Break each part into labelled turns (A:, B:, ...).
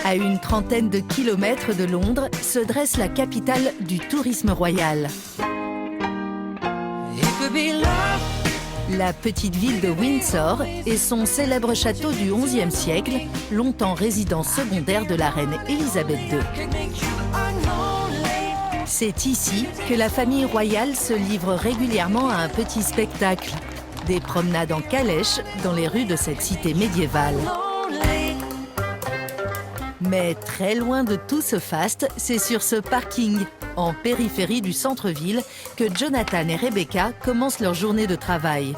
A: À une trentaine de kilomètres de Londres se dresse la capitale du tourisme royal. La petite ville de Windsor et son célèbre château du XIe siècle, longtemps résidence secondaire de la reine Elisabeth II. C'est ici que la famille royale se livre régulièrement à un petit spectacle. Des promenades en calèche dans les rues de cette cité médiévale. Mais très loin de tout ce faste, c'est sur ce parking, en périphérie du centre-ville, que Jonathan et Rebecca commencent leur journée de travail.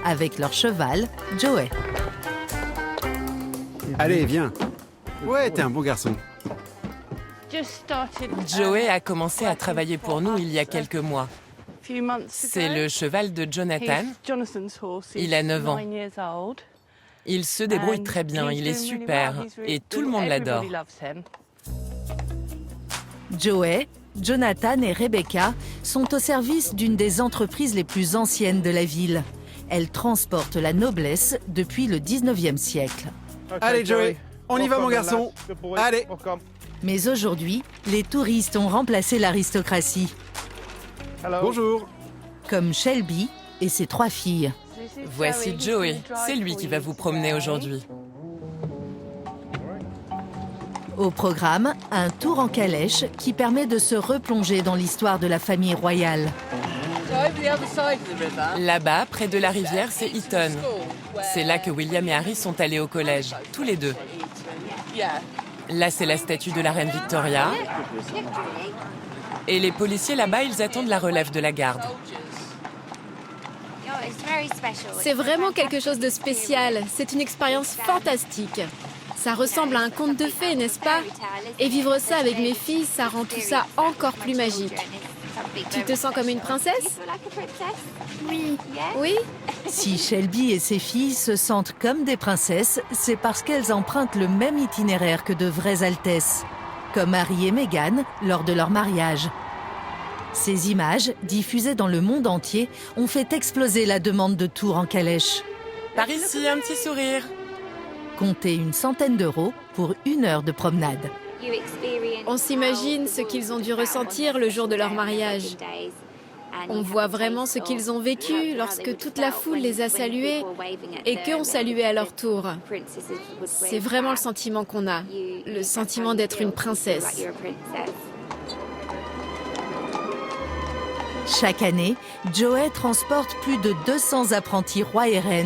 A: Avec leur cheval, Joey.
B: Allez, viens. Ouais, t'es un bon garçon.
C: Joey a commencé à travailler pour nous il y a quelques mois. C'est le cheval de Jonathan. Il a 9 ans. Il se débrouille très bien, il est super et tout le monde l'adore.
A: Joey, Jonathan et Rebecca sont au service d'une des entreprises les plus anciennes de la ville. Elles transportent la noblesse depuis le 19e siècle.
B: Allez, Joey, on y va, mon garçon. Allez.
A: Mais aujourd'hui, les touristes ont remplacé l'aristocratie.
B: Bonjour.
A: Comme Shelby et ses 3 filles.
C: Voici Joey, c'est lui qui va vous promener aujourd'hui.
A: Au programme, un tour en calèche qui permet de se replonger dans l'histoire de la famille royale.
C: Là-bas, près de la rivière, c'est Eton. C'est là que William et Harry sont allés au collège, tous les deux. Là, c'est la statue de la reine Victoria. Et les policiers là-bas, ils attendent la relève de la garde.
D: C'est vraiment quelque chose de spécial. C'est une expérience fantastique. Ça ressemble à un conte de fées, n'est-ce pas? Et vivre ça avec mes filles, ça rend tout ça encore plus magique. Tu te sens comme une princesse?
E: Oui.
D: Oui?
A: Si Shelby et ses filles se sentent comme des princesses, c'est parce qu'elles empruntent le même itinéraire que de vraies altesses, comme Harry et Meghan lors de leur mariage. Ces images, diffusées dans le monde entier, ont fait exploser la demande de tours en calèche.
C: Par ici, un petit sourire.
A: Comptez une centaine d'euros pour 1 heure de promenade.
D: On s'imagine ce qu'ils ont dû ressentir le jour de leur mariage. On voit vraiment ce qu'ils ont vécu lorsque toute la foule les a salués et qu'eux ont salué à leur tour. C'est vraiment le sentiment qu'on a, le sentiment d'être une princesse.
A: Chaque année, Joey transporte plus de 200 apprentis rois et reines